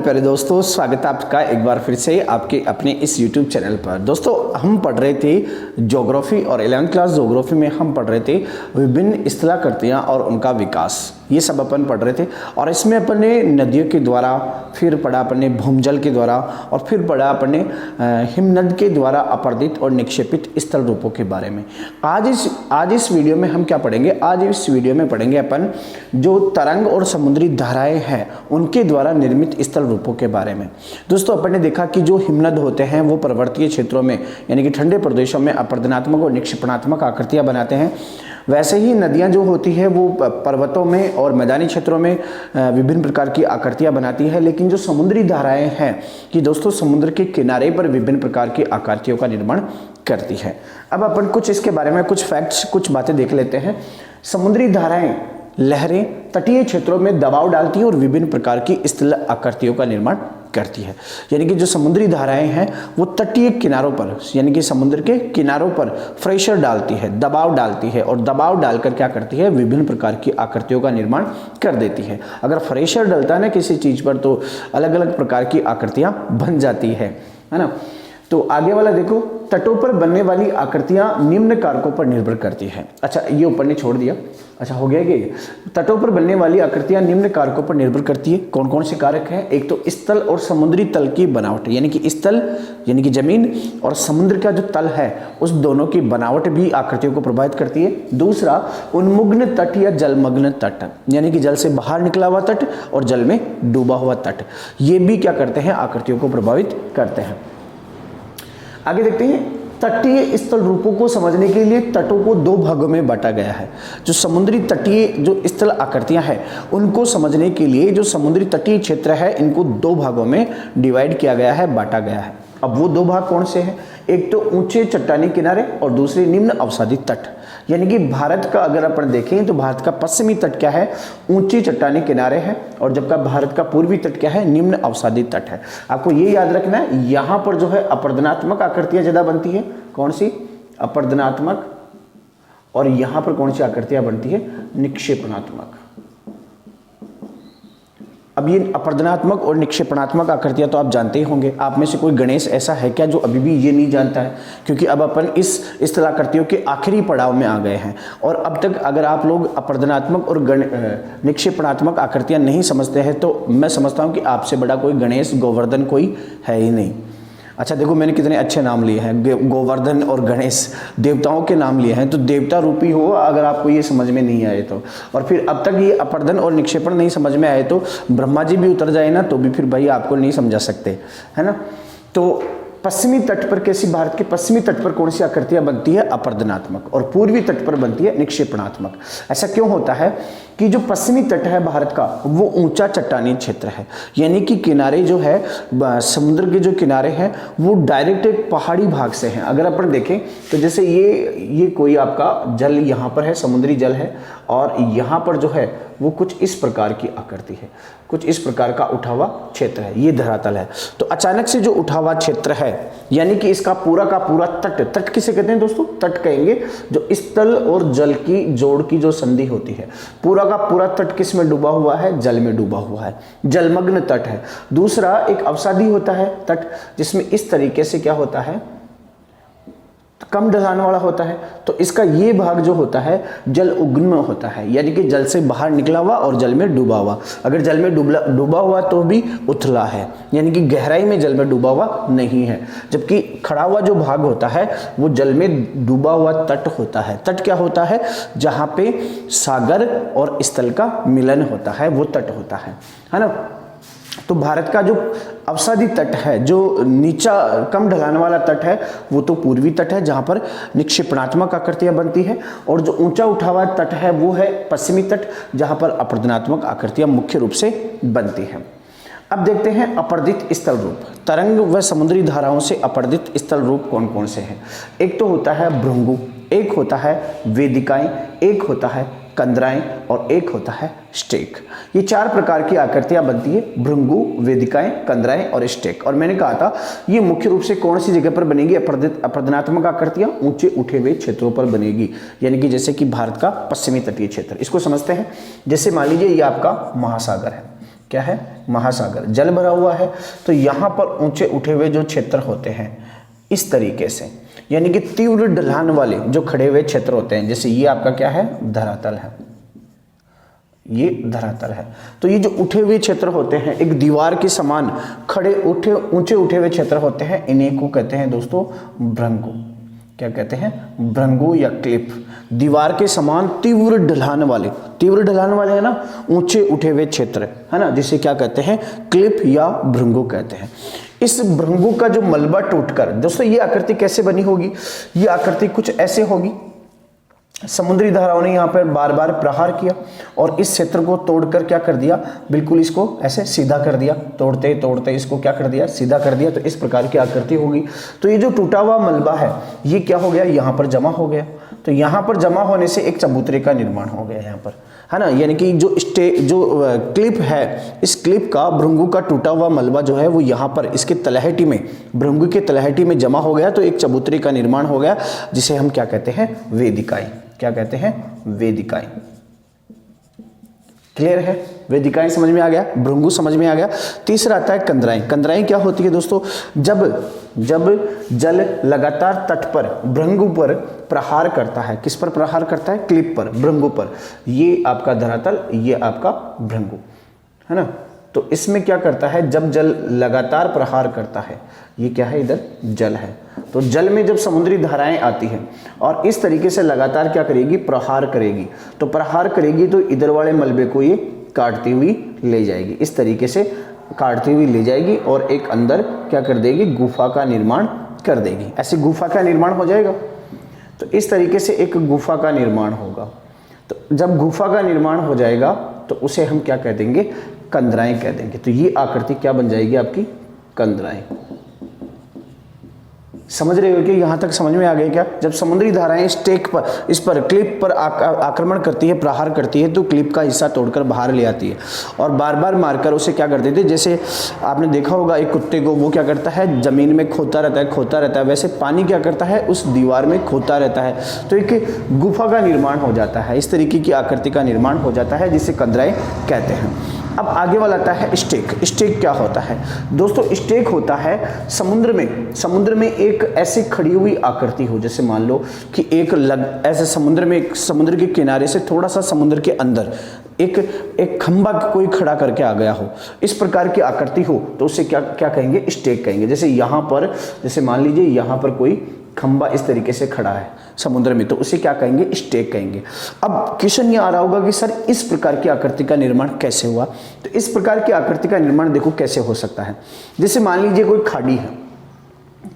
प्यारे दोस्तों, स्वागत है आपका एक बार फिर से आपके अपने इस YouTube चैनल पर। दोस्तों, हम पढ़ रहे थे ज्योग्राफी और 11th क्लास ज्योग्राफी में हम पढ़ रहे थे विभिन्न स्थलाकृतियाँ और उनका विकास। ये सब अपन पढ़ रहे थे और इसमें अपन ने नदियों के द्वारा, फिर पढ़ा अपन ने भूमजल के द्वारा और फिर पढ़ा अपन ने हिमनद के द्वारा अपरदित और निक्षेपित स्थल रूपों के बारे में। आज इस वीडियो में हम क्या पढ़ेंगे? आज इस वीडियो में पढ़ेंगे अपन जो तरंग और समुद्री धाराएं हैं उनके द्वारा निर्मित स्थल रूपों के बारे में। दोस्तों, अपन ने देखा कि जो हिमनद होते हैं वो पर्वतीय क्षेत्रों में यानी कि ठंडे प्रदेशों में अपरदनात्मक और निक्षेपणात्मक आकृतियां बनाते हैं। वैसे ही नदियां जो होती है वो पर्वतों में और मैदानी क्षेत्रों में विभिन्न प्रकार की आकृतियां बनाती है। लेकिन जो समुद्री धाराएं हैं कि दोस्तों समुद्र के किनारे पर विभिन्न प्रकार की आकृतियों का निर्माण करती है। अब अपन कुछ इसके बारे में कुछ फैक्ट्स, कुछ बातें देख लेते हैं। समुद्री धाराएं, लहरें तटीय क्षेत्रों में दबाव डालती है और विभिन्न प्रकार की स्थल आकृतियों का निर्माण करती है। यानी कि जो समुद्री धाराएं हैं वो तटीय किनारों पर यानी कि समुद्र के किनारों पर प्रेशर डालती है, दबाव डालती है और दबाव डालकर क्या करती है? विभिन्न प्रकार की आकृतियों का निर्माण कर देती है। अगर प्रेशर डलता है ना किसी चीज पर तो अलग अलग प्रकार की आकृतियां बन जाती है ना। तो आगे वाला देखो, तटों पर बनने वाली आकृतियां निम्न कारकों पर निर्भर करती हैं। अच्छा, ये ऊपर ने छोड़ दिया। अच्छा, हो गया कि तटों पर बनने वाली आकृतियां निम्न कारकों पर निर्भर करती है। कौन कौन से कारक हैं? एक तो स्थल और समुद्री तल की बनावट, यानी कि स्थल यानी कि जमीन और समुद्र का जो तल है उस दोनों की बनावट भी आकृतियों को प्रभावित करती है। दूसरा, उन्मुग्न तट या जलमग्न तट, यानी कि जल से बाहर निकला हुआ तट और जल में डूबा हुआ तट, ये भी क्या करते हैं? आकृतियों को प्रभावित करते हैं। आगे देखते हैं, तटीय स्थल रूपों को समझने के लिए तटों को दो भागों में बांटा गया है। जो समुद्री तटीय जो स्थल आकृतियां हैं उनको समझने के लिए जो समुद्री तटीय क्षेत्र है इनको दो भागों में डिवाइड किया गया है, बांटा गया है। अब वो दो भाग कौन से हैं? एक तो ऊंचे चट्टानी किनारे और दूसरे निम्न अवसादी तट। यानी कि भारत का अगर अपन देखें तो भारत का पश्चिमी तट क्या है? ऊंची चट्टानी किनारे है। और जबकि भारत का पूर्वी तट क्या है? निम्न अवसादी तट है। आपको ये याद रखना है, यहाँ पर जो है अपरदनात्मक आकृतियां ज्यादा बनती है। कौन सी? अपरदनात्मक। और यहाँ पर कौन सी आकृतियां बनती है? निक्षेपणात्मक। अब ये अपरदनात्मक और निक्षेपणात्मक आकृतियां तो आप जानते ही होंगे। आप में से कोई गणेश ऐसा है क्या जो अभी भी ये नहीं जानता है? क्योंकि अब अपन इस स्थलाकृतियों के आखिरी पड़ाव में आ गए हैं और अब तक अगर आप लोग अपरदनात्मक और निक्षेपणात्मक आकृतियां नहीं समझते हैं तो मैं समझता हूं कि आपसे बड़ा कोई गणेश, गोवर्धन कोई है ही नहीं। अच्छा देखो, मैंने कितने अच्छे नाम लिए हैं, गोवर्धन और गणेश, देवताओं के नाम लिए हैं। तो देवता रूपी हो अगर आपको ये समझ में नहीं आए तो, और फिर अब तक ये अपरदन और निक्षेपण नहीं समझ में आए तो ब्रह्मा जी भी उतर जाए ना तो भी फिर भाई आपको नहीं समझा सकते, है ना। तो पश्चिमी तट पर कैसी, भारत के पश्चिमी तट पर कौन सी आकृतियां बनती है? अपरदनात्मक। और पूर्वी तट पर बनती है निक्षेपणात्मक। ऐसा क्यों होता है कि जो पश्चिमी तट है भारत का वो ऊंचा चट्टानी क्षेत्र है, यानी कि किनारे जो है समुद्र के जो किनारे हैं वो डायरेक्ट एक पहाड़ी भाग से हैं। अगर अपन देखें तो जैसे ये कोई आपका जल यहाँ पर है, समुद्री जल है और यहाँ पर जो है वो कुछ इस प्रकार की आकृति है, कुछ इस प्रकार का उठा हुआ क्षेत्र है, ये धरातल है। तो अचानक से जो उठा हुआ क्षेत्र है यानी कि इसका पूरा का पूरा तट किसे कहते हैं दोस्तों? तट कहेंगे जो स्थल और जल की जोड़ की जो संधि होती है। पूरा का पूरा तट किस में डूबा हुआ है? जल में डूबा हुआ है, जलमग्न तट है। दूसरा एक अवसादी होता है तट, जिसमें इस तरीके से क्या होता है? कम ढलान वाला होता है। तो इसका ये भाग जो होता है जल उग्न होता है, यानी कि जल से बाहर निकला हुआ और जल में डूबा हुआ। अगर जल में डूबा हुआ तो भी उथला है, यानी कि गहराई में जल में डूबा हुआ नहीं है। जबकि खड़ा हुआ जो भाग होता है वो जल में डूबा हुआ तट होता है। तट क्या होता है? जहाँ पे सागर और स्थल का मिलन होता है वो तट होता है ना। तो भारत का जो अवसादी तट है, जो नीचा कम ढलान वाला तट है वो तो पूर्वी तट है जहाँ पर निक्षेपणात्मक आकृतियां बनती है। और जो ऊंचा उठा हुआ तट है वो है पश्चिमी तट जहाँ पर अपरदनात्मक आकृतियां मुख्य रूप से बनती हैं। अब देखते हैं अपरदित स्थल रूप। तरंग व समुद्री धाराओं से अपरदित स्थल रूप कौन कौन से हैं? एक तो होता है भृंगु, एक होता है वेदिकाएं, एक होता है कंदराएं और एक होता है स्टेक। ये चार प्रकार की आकृतियां बनती है, भृंगु, वेदिकाएं, कंदराएं और स्टेक। और मैंने कहा था ये मुख्य रूप से कौन सी जगह पर बनेगी? अपरदनात्मक आकृतियां ऊंचे उठे हुए क्षेत्रों पर बनेगी, यानी कि जैसे कि भारत का पश्चिमी तटीय क्षेत्र। इसको समझते हैं। जैसे मान लीजिए ये आपका महासागर है, क्या है, महासागर। जल भरा हुआ है तो यहाँ पर ऊंचे उठे हुए जो क्षेत्र होते हैं इस तरीके से, यानी कि तीव्र ढलान वाले जो खड़े हुए क्षेत्र होते हैं, जैसे ये आपका क्या है, धरातल है, ये धरातल है। तो ये जो उठे हुए क्षेत्र होते हैं, एक दीवार के समान खड़े उठे ऊंचे उठे हुए क्षेत्र होते हैं, इन्हीं को कहते हैं दोस्तों भृंगु। क्या कहते हैं, भृंगु या क्लिप। दीवार के समान तीव्र ढलान वाले है ना, ऊंचे उठे हुए क्षेत्र है ना, जिसे क्या कहते हैं, क्लिप या भृंगु कहते हैं। इस भृंगु का जो मलबा टूटकर, दोस्तों ये आकृति कैसे बनी होगी, ये आकृति कुछ ऐसे होगी। समुद्री धाराओं ने यहाँ पर बार बार प्रहार किया और इस क्षेत्र को तोड़कर क्या कर दिया, बिल्कुल इसको ऐसे सीधा कर दिया, तोड़ते तोड़ते इसको क्या कर दिया, सीधा कर दिया। तो इस प्रकार की आकृति होगी। तो ये जो टूटा हुआ मलबा है ये क्या हो गया, यहाँ पर जमा हो गया। तो यहाँ पर जमा होने से एक चबूतरे का निर्माण हो गया यहाँ पर, है ना, यानी कि जो क्लिप है, इस क्लिप का, भृंगु का टूटा हुआ मलबा जो है वो यहाँ पर इसके तलहटी में, भृंगु के तलहटी में जमा हो गया। तो एक चबूतरे का निर्माण हो गया, जिसे हम क्या कहते हैं, वेदिकाएं। क्या कहते हैं, वेदिकाएं। क्लियर है, वेदिकाएं समझ में आ गया, भृंगु समझ में आ गया। तीसरा आता है कंदराएं। कंदराएं क्या होती है दोस्तों, जब जल लगातार तट पर भृंगु पर प्रहार करता है, किस पर प्रहार करता है, क्लिप पर, भृंगु पर। ये आपका धरातल, ये आपका भृंगु, है ना। तो इसमें क्या करता है, जब जल लगातार प्रहार करता है, ये क्या है, इधर जल है। तो जल में जब समुद्री धाराएं आती हैं और इस तरीके से लगातार क्या करेगी, प्रहार करेगी। तो प्रहार करेगी तो इधर वाले मलबे को ये काटती हुई ले जाएगी, इस तरीके से काटती हुई ले जाएगी और एक अंदर क्या कर देगी, गुफा का निर्माण कर देगी। ऐसे गुफा का निर्माण हो जाएगा। तो इस तरीके से एक गुफा का निर्माण होगा। तो जब गुफा का निर्माण हो जाएगा तो उसे हम क्या कह देंगे, कंदराएं कह देंगे। तो ये आकृति क्या बन जाएगी, आपकी कंदराएं। समझ रहे हो कि यहाँ तक समझ में आ गया क्या। जब समुद्री धाराएं इस पर क्लिप पर आक्रमण करती है, प्रहार करती है, तो क्लिप का हिस्सा तोड़कर बाहर ले आती है और बार बार मारकर उसे क्या कर देते हैं। जैसे आपने देखा होगा एक कुत्ते को, वो क्या करता है, जमीन में खोता रहता है, वैसे पानी क्या करता है, उस दीवार में खोता रहता है। तो एक गुफा का निर्माण हो जाता है, इस तरीके की आकृति का निर्माण हो जाता है, जिसे कंदराएं कहते हैं। अब आगे वाला आता है स्टेक। स्टेक क्या होता है दोस्तों, स्टेक होता है समुद्र में एक ऐसी खड़ी हुई आकृति हो, जैसे मान लो कि ऐसे समुद्र के किनारे से थोड़ा सा समुद्र के अंदर एक खंबा कोई खड़ा करके आ गया हो, इस प्रकार की आकृति हो, तो उसे क्या कहेंगे, स्टेक कहेंगे। जैसे यहाँ पर, जैसे मान लीजिए यहाँ पर कोई खंबा इस तरीके से खड़ा है समुद्र में, तो उसे क्या कहेंगे, स्टेक कहेंगे। अब क्वेश्चन ये आ रहा होगा कि सर इस प्रकार की आकृति का निर्माण कैसे हुआ। तो इस प्रकार की आकृति का निर्माण देखो कैसे हो सकता है। जैसे मान लीजिए कोई खाड़ी है,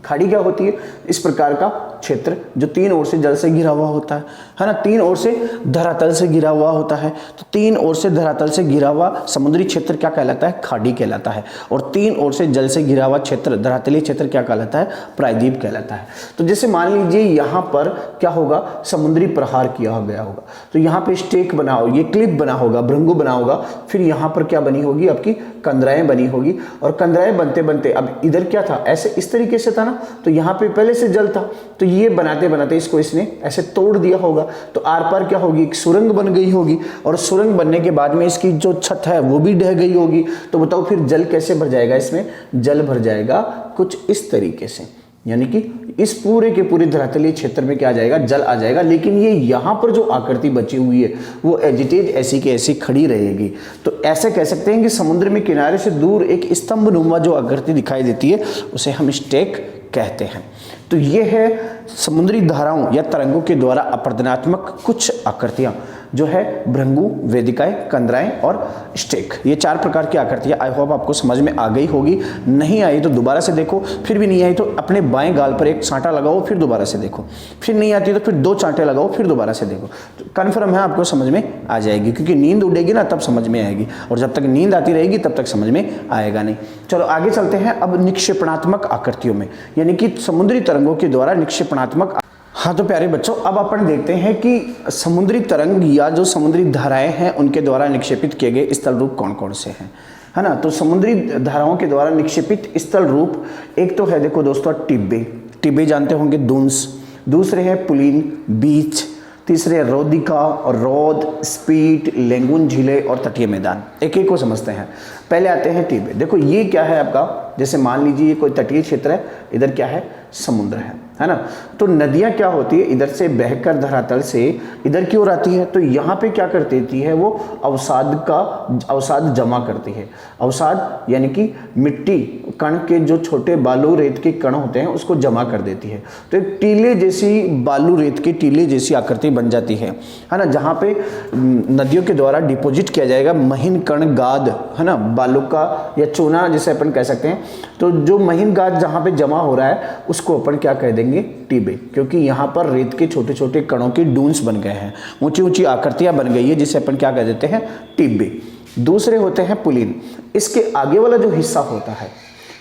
खाड़ी क्या होती है, इस प्रकार का क्षेत्र जो तीन ओर से जल से घिरा हुआ होता है ना, तीन ओर से धरातल से घिरा हुआ होता है। तो तीन ओर से धरातल से घिरा हुआ समुद्री क्षेत्र क्या कहलाता है, खाड़ी कहलाता है। और तीन ओर से जल से घिरा हुआ क्षेत्र, धरातलीय क्षेत्र क्या कहलाता है, प्रायद्वीप कहलाता है। तो जैसे मान लीजिए यहाँ पर क्या होगा, समुद्री प्रहार किया गया होगा, तो यहाँ पे स्टेक बना हो, ये क्लिप बना होगा, भृंगु बना होगा, फिर यहाँ पर क्या बनी होगी, आपकी कंदराएं बनी होगी। और कंदराएं बनते बनते अब इधर क्या था, ऐसे इस तरीके से था ना, तो यहाँ पे पहले से जल था, तो ये बनाते बनाते इसको इसने ऐसे तोड़ दिया होगा, तो आर पार क्या होगी, एक सुरंग बन गई होगी। और सुरंग बनने के बाद में इसकी जो छत है वो भी ढह गई होगी। तो बताओ फिर जल कैसे भर जाएगा, इसमें जल भर जाएगा कुछ इस तरीके से, यानी कि इस पूरे के पूरे धरातलीय क्षेत्र में क्या आ जाएगा, जल आ जाएगा। लेकिन ये यहाँ पर जो आकृति बची हुई है वो एजिटेज ऐसी की ऐसी खड़ी रहेगी। तो ऐसे कह सकते हैं कि समुद्र में किनारे से दूर एक स्तंभ नुमा जो आकृति दिखाई देती है उसे हम स्टेक कहते हैं। तो ये है समुद्री धाराओं या तरंगों के द्वारा अपरदनात्मक कुछ आकृतियां, जो है भृंगु, वेदिकाएं, कंदराएं और स्टेक। ये चार प्रकार की आकृतियां आई होप आपको समझ में आ गई होगी। नहीं आई तो दोबारा से देखो, फिर भी नहीं आई तो अपने बाएं गाल पर एक चांटा लगाओ, फिर दोबारा से देखो, फिर नहीं आती तो फिर दो चांटे लगाओ, फिर दोबारा से देखो। तो कन्फर्म है आपको समझ में आ जाएगी, क्योंकि नींद उड़ेगी ना तब समझ में आएगी, और जब तक नींद आती रहेगी तब तक समझ में आएगा नहीं। चलो आगे चलते हैं अब निक्षेपणात्मक आकृतियों में, यानी कि समुद्री तरंगों के द्वारा निक्षेपणात्मक। हाँ तो प्यारे बच्चों, अब अपन देखते हैं कि समुद्री तरंग या जो समुद्री धाराएं हैं उनके द्वारा निक्षेपित किए गए स्थल रूप कौन कौन से हैं, है ना। तो समुद्री धाराओं के द्वारा निक्षेपित स्थल रूप एक तो है, देखो दोस्तों, टिब्बे जानते होंगे, दूंस, दूसरे हैं पुलिन, बीच, तीसरे रोदिका, रोद, स्पीट, लेंगुन झीलें और तटीय मैदान। एक एक को समझते हैं। पहले आते हैं टिबे। देखो ये क्या है आपका, जैसे मान लीजिए ये कोई तटीय क्षेत्र है, इधर क्या है, समुद्र है ना। तो नदियाँ क्या होती है, इधर से बहकर धरातल से इधर की ओर आती है। तो यहाँ पे क्या कर देती है, वो अवसाद जमा करती है। अवसाद यानी कि मिट्टी कण के जो छोटे बालू रेत के कण होते हैं उसको जमा कर देती है। तो एक टीले जैसी, बालू रेत के टीले जैसी आकृति बन जाती है ना, जहाँ पे नदियों के द्वारा डिपॉजिट किया जाएगा महीन कण गाद, है ना, बालू का या चूना जिसे अपन कह सकते हैं। तो जो महीन गाद जहाँ पे जमा हो रहा है उसको अपन क्या कह देंगे, टिबे, क्योंकि यहाँ पर रेत के छोटे छोटे कणों की डून्स बन गए हैं, ऊंची ऊंची आकृतियां बन गई है, जिसे अपन क्या कह देते हैं, टिबे। दूसरे होते हैं पुलिन। इसके आगे वाला जो हिस्सा होता है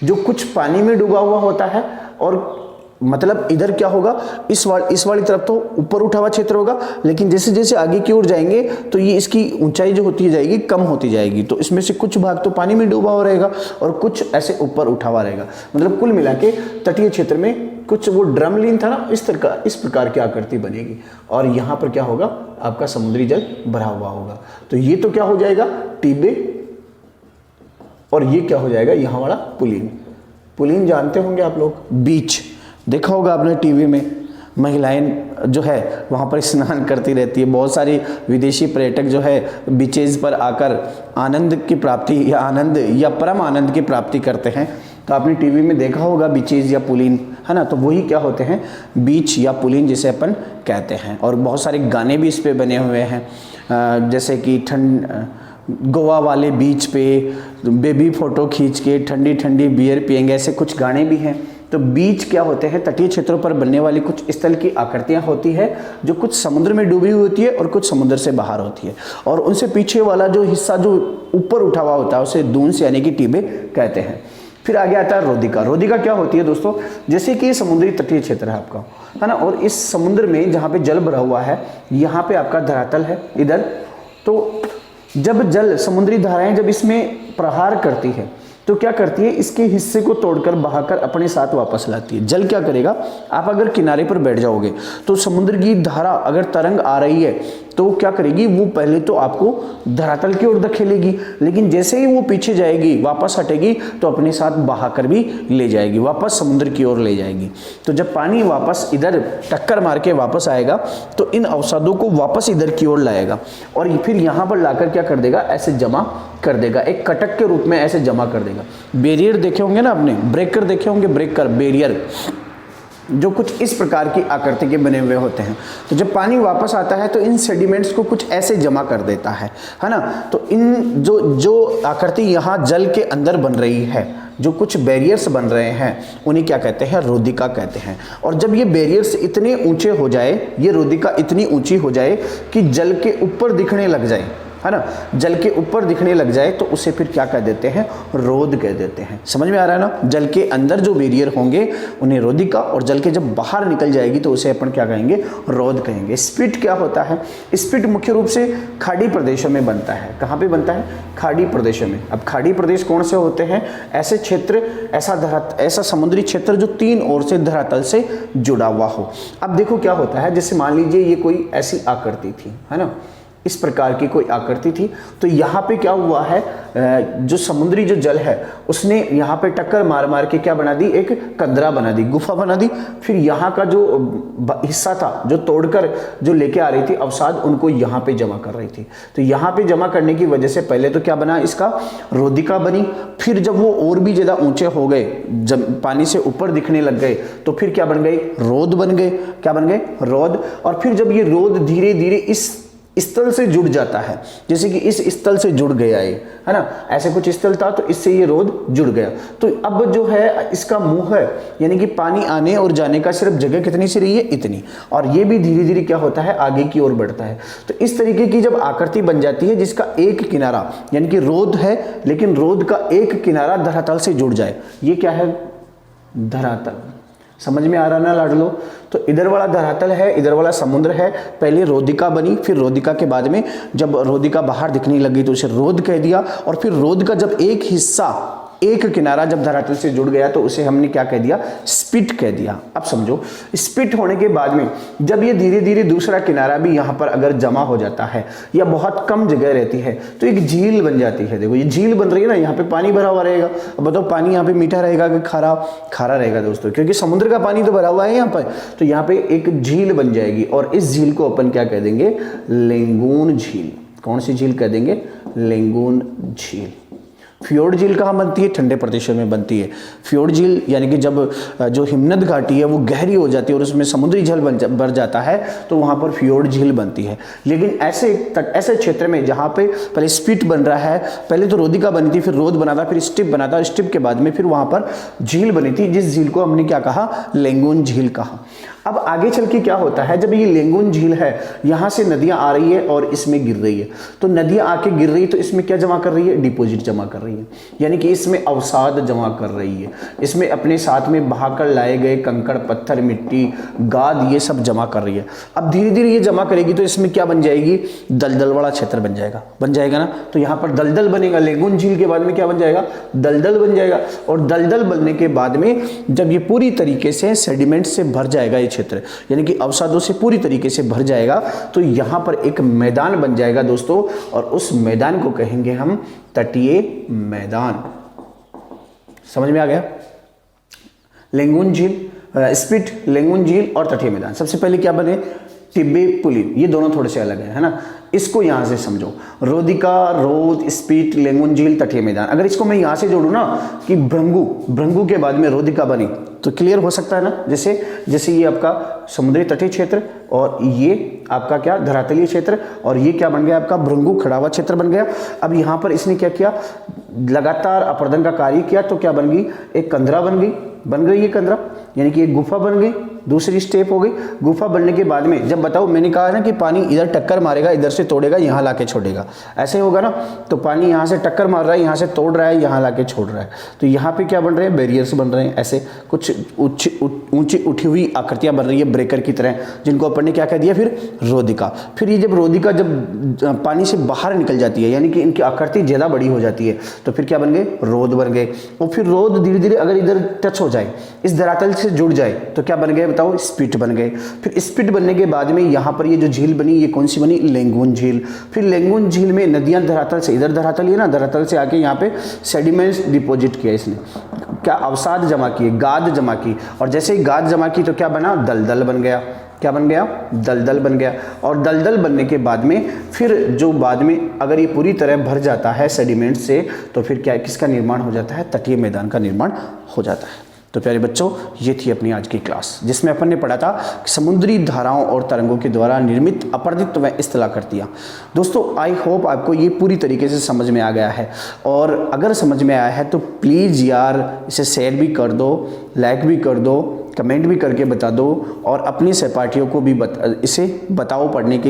जो कुछ पानी में डूबा हुआ होता है, और मतलब इधर क्या होगा, इस वाली तरफ तो ऊपर उठा हुआ क्षेत्र होगा, लेकिन जैसे जैसे आगे की ओर जाएंगे तो ये इसकी ऊंचाई जो होती जाएगी कम होती जाएगी। तो इसमें से कुछ भाग तो पानी में डूबा हुआ रहेगा और कुछ ऐसे ऊपर उठा हुआ रहेगा। मतलब कुल मिला के तटीय क्षेत्र में कुछ वो ड्रमलिन था ना, इस प्रकार की आकृति बनेगी। और यहाँ पर क्या होगा, आपका समुद्री जल भरा हुआ होगा। तो ये तो क्या हो जाएगा, टिबे, और ये क्या हो जाएगा, यहाँ वाला पुलिन। पुलिन जानते होंगे आप लोग, बीच देखा होगा आपने टीवी में, महिलाएं जो है वहाँ पर स्नान करती रहती है। बहुत सारी विदेशी पर्यटक जो है बीचेज पर आकर आनंद की प्राप्ति या परम आनंद की प्राप्ति करते हैं। तो आपने टीवी में देखा होगा बीचेज या पुलिन, है ना। तो वही क्या होते हैं, बीच या पुलिन जिसे अपन कहते हैं। और बहुत सारे गाने भी इस पे बने हुए हैं, जैसे कि गोवा वाले बीच पे बेबी फोटो खींच के ठंडी ठंडी बियर पियेंगे, ऐसे कुछ गाने भी हैं। तो बीच क्या होते हैं, तटीय क्षेत्रों पर बनने वाली कुछ स्थल की आकृतियां होती है जो कुछ समुद्र में डूबी हुई होती है और कुछ समुद्र से बाहर होती है। और उनसे पीछे वाला जो हिस्सा जो ऊपर उठा हुआ होता है उसे दून्स यानी कि टिबे कहते हैं। फिर आगे आता है रोदिका। रोदिका क्या होती है दोस्तों, जैसे कि समुद्री तटीय क्षेत्र है आपका, है ना, और इस समुद्र में जहाँ पे जल भरा हुआ है, यहाँ पे आपका धरातल है इधर। तो जब जल, समुद्री धाराएं जब इसमें प्रहार करती है तो क्या करती है, इसके हिस्से को तोड़कर बहाकर अपने साथ वापस लाती है। जल क्या करेगा, आप अगर किनारे पर बैठ जाओगे तो समुद्र की धारा अगर तरंग आ रही है तो क्या करेगी, वो पहले तो आपको धरातल की ओर धकेलेगी, लेकिन जैसे ही वो पीछे जाएगी, वापस हटेगी, तो अपने साथ बहाकर भी ले जाएगी, वापस समुद्र की ओर ले जाएगी। तो जब पानी वापस इधर टक्कर मार के वापस आएगा तो इन अवसादों को वापस इधर की ओर लाएगा और फिर यहाँ पर लाकर क्या कर देगा, ऐसे जमा कर देगा, एक कटक के रूप में ऐसे जमा कर देगा। बैरियर देखे होंगे ना आपने, ब्रेकर देखे होंगे, ब्रेकर, बैरियर, जो कुछ इस प्रकार की आकृति के बने हुए होते हैं। तो जब पानी वापस आता है तो इन सेडिमेंट्स को कुछ ऐसे जमा कर देता है ना। तो इन जो आकृति यहाँ जल के अंदर बन रही है, जो कुछ बैरियर्स बन रहे हैं, उन्हें क्या कहते हैं, रोदिका कहते हैं। और जब ये बैरियर्स इतने ऊंचे हो जाए, ये रोदिका इतनी ऊंची हो जाए कि जल के ऊपर दिखने लग जाए, है ना, जल के ऊपर दिखने लग जाए, तो उसे फिर क्या कह देते हैं, रोद कह देते हैं। समझ में आ रहा है ना। जल के अंदर जो बैरियर होंगे उन्हें रोदिका, और जल के जब बाहर निकल जाएगी तो उसे अपन क्या कहेंगे, रोद कहेंगे। स्पिट क्या होता है, स्पिट मुख्य रूप से खाड़ी प्रदेशों में बनता है। कहाँ पे बनता है, खाड़ी प्रदेशों में। अब खाड़ी प्रदेश कौन से होते हैं, ऐसे क्षेत्र, ऐसा समुद्री क्षेत्र जो तीन ओर से धरातल से जुड़ा हुआ हो। अब देखो क्या होता है, जैसे मान लीजिए ये कोई ऐसी आकृति थी, है ना, इस प्रकार की कोई आकृति थी। तो यहाँ पे क्या हुआ है, जो समुद्री जो जल है उसने यहाँ पे टक्कर मार मार के क्या बना दी, एक कंदरा बना दी, गुफा बना दी। फिर यहाँ का जो हिस्सा था, जो तोड़कर जो लेके आ रही थी अवसाद, उनको यहाँ पे जमा कर रही थी। तो यहाँ पे जमा करने की वजह से पहले तो क्या बना, इसका रोदिका बनी। फिर जब वो और भी ज़्यादा ऊंचे हो गए, जब पानी से ऊपर दिखने लग गए, तो फिर क्या बन गए, रोद बन गए। क्या बन गए, रोद। और फिर जब ये रोद धीरे धीरे इस स्थल से जुड़ जाता है, जैसे कि इस स्थल से जुड़ गया ये, है ना, ऐसे कुछ स्थल था तो इससे ये रोद जुड़ गया। तो अब जो है इसका मुंह है, यानी कि पानी आने और जाने का सिर्फ जगह कितनी सी रही है, इतनी, और ये भी धीरे धीरे क्या होता है, आगे की ओर बढ़ता है। तो इस तरीके की जब आकृति बन जाती है जिसका एक किनारा, यानी कि रोद है लेकिन रोद का एक किनारा धरातल से जुड़ जाए, ये क्या है, धरातल। समझ में आ रहा ना लाडलो। तो इधर वाला धरातल है, इधर वाला समुद्र है। पहले रोदिका बनी, फिर रोदिका के बाद में जब रोदिका बाहर दिखने लगी तो उसे रोद कह दिया। और फिर रोद का जब एक हिस्सा एक किनारा जब धरातल से जुड़ गया तो उसे हमने क्या कह दिया, स्पिट कह दिया। अब समझो, स्पिट होने के बाद में जब ये धीरे धीरे दूसरा किनारा भी यहाँ पर अगर जमा हो जाता है या बहुत कम जगह रहती है तो एक झील बन जाती है। देखो ये झील बन रही है ना, यहाँ पे पानी भरा हुआ रहेगा। अब बताओ पानी यहाँ पे मीठा रहेगा कि खारा? खारा रहेगा दोस्तों, क्योंकि समुद्र का पानी तो भरा हुआ है यहाँ पर। तो यहाँ पे एक झील बन जाएगी और इस झील को अपन क्या कह देंगे, लेंगुन झील। कौन सी झील कह देंगे, लेंगुन झील। फ्योर्ड झील कहाँ बनती है, ठंडे प्रदेशों में बनती है। फ्योर्ड झील यानी कि जब जो हिमनद घाटी है वो गहरी हो जाती है और उसमें समुद्री जल भर जाता है तो वहाँ पर फ्योर्ड झील बनती है। लेकिन ऐसे क्षेत्र में जहाँ पे पहले स्पिट बन रहा है, पहले तो रोदिका बनी थी, फिर रोद बना था, फिर स्टिप बना था, स्टिप के बाद में फिर वहाँ पर झील बनी थी, जिस झील को हमने क्या कहा, लेंगुन झील कहा। अब आगे चल के क्या होता है, जब ये लेंगुन झील है, यहाँ से नदियाँ आ रही है और इसमें गिर रही है, तो नदियाँ आके गिर रही है तो इसमें क्या जमा कर रही है, डिपॉजिट जमा कर रही है, यानी कि इसमें अवसाद जमा कर रही है। इसमें अपने साथ में बहाकर लाए गए कंकड़, पत्थर, मिट्टी, गाद, ये सब जमा कर रही है। अब धीरे धीरे ये जमा करेगी तो इसमें क्या बन जाएगी, दलदल वाला क्षेत्र बन जाएगा ना। तो यहाँ पर दलदल बनेगा, लेंगुन झील के बाद में क्या बन जाएगा, दलदल बन जाएगा। और दलदल बनने के बाद में जब ये पूरी तरीके से सेडिमेंट से भर जाएगा ये क्षेत्र, यानी कि अवसादों से पूरी तरीके से भर जाएगा, तो यहाँ पर एक मैदान बन जाएगा दोस्तों, और उस मैदान को कहेंगे हम तटीय मैदान। समझ में आ गया? लेंगुन झील, स्पिट, लेंगुन झील और तटीय मैदान। सबसे पहले क्या बने, टिब्बे पुलिन, ये दोनों थोड़े से अलग है ना। इसको यहां से समझो, रोदिका, रोद, स्पिट, लेंगुन झील, तटीय मैदान। अगर इसको मैं यहां से जोड़ू ना कि भृंगु के बाद में रोदिका बनी, तो क्लियर हो सकता है ना। जैसे ये आपका समुद्री तटीय क्षेत्र और ये आपका क्या, धरातलीय क्षेत्र, और ये क्या बन गया आपका, भृंगु खड़ा हुआ क्षेत्र बन गया। अब यहाँ पर इसने क्या किया, लगातार अपर्दन का कार्य किया, तो क्या बन गई, एक कंदरा बन गई ये कंदरा, यानी कि एक गुफा बन गई। दूसरी स्टेप हो गई, गुफा बनने के बाद में जब बताओ, मैंने कहा ना कि पानी इधर टक्कर मारेगा, इधर से तोड़ेगा, यहाँ लाके छोड़ेगा, ऐसे होगा ना। तो पानी यहाँ से टक्कर मार रहा है, यहाँ से तोड़ रहा है, यहाँ लाके छोड़ रहा है, तो यहाँ पे क्या बन रहे हैं, बैरियर्स बन रहे हैं। ऐसे कुछ ऊंची उठी हुई आकृतियां बन रही है ब्रेकर की तरह, जिनको अपन ने क्या कह दिया, फिर रोदिका। फिर ये जब रोदिका जब पानी से बाहर निकल जाती है, यानी कि इनकी आकृति ज़्यादा बड़ी हो जाती है, तो फिर क्या बन गए, रोद बन गए। और फिर रोद धीरे धीरे अगर इधर टच हो जाए, इस धरातल से जुड़ जाए, तो क्या बन गए बताओ, स्पिट बन गए। फिर स्पिट बनने के बाद में यहाँ पर ये जो झील बनी, ये कौन सी बनी, लेंगुन झील। फिर लेंगुन झील में नदियाँ धरातल से, इधर धरातल है ना, धरातल से आके यहाँ पे सेडिमेंट्स डिपॉजिट किया इसने, क्या अवसाद जमा किए, गाद जमा की, और जैसे ही गाद जमा की तो क्या बना, दलदल बन गया। क्या बन गया, दलदल बन गया। और दलदल बनने के बाद में फिर जो बाद में अगर ये पूरी तरह भर जाता है सेडिमेंट से, तो फिर क्या, किसका निर्माण हो जाता है, तटीय मैदान का निर्माण हो जाता है। तो प्यारे बच्चों, ये थी अपनी आज की क्लास, जिसमें अपन ने पढ़ा था समुद्री धाराओं और तरंगों के द्वारा निर्मित अपरदित व स्थलाकृतियाँ। दोस्तों, आई होप आपको ये पूरी तरीके से समझ में आ गया है, और अगर समझ में आया है तो प्लीज़ यार इसे शेयर भी कर दो, लाइक भी कर दो, कमेंट भी करके बता दो, और अपनी सहपाठियों को भी इसे बताओ पढ़ने के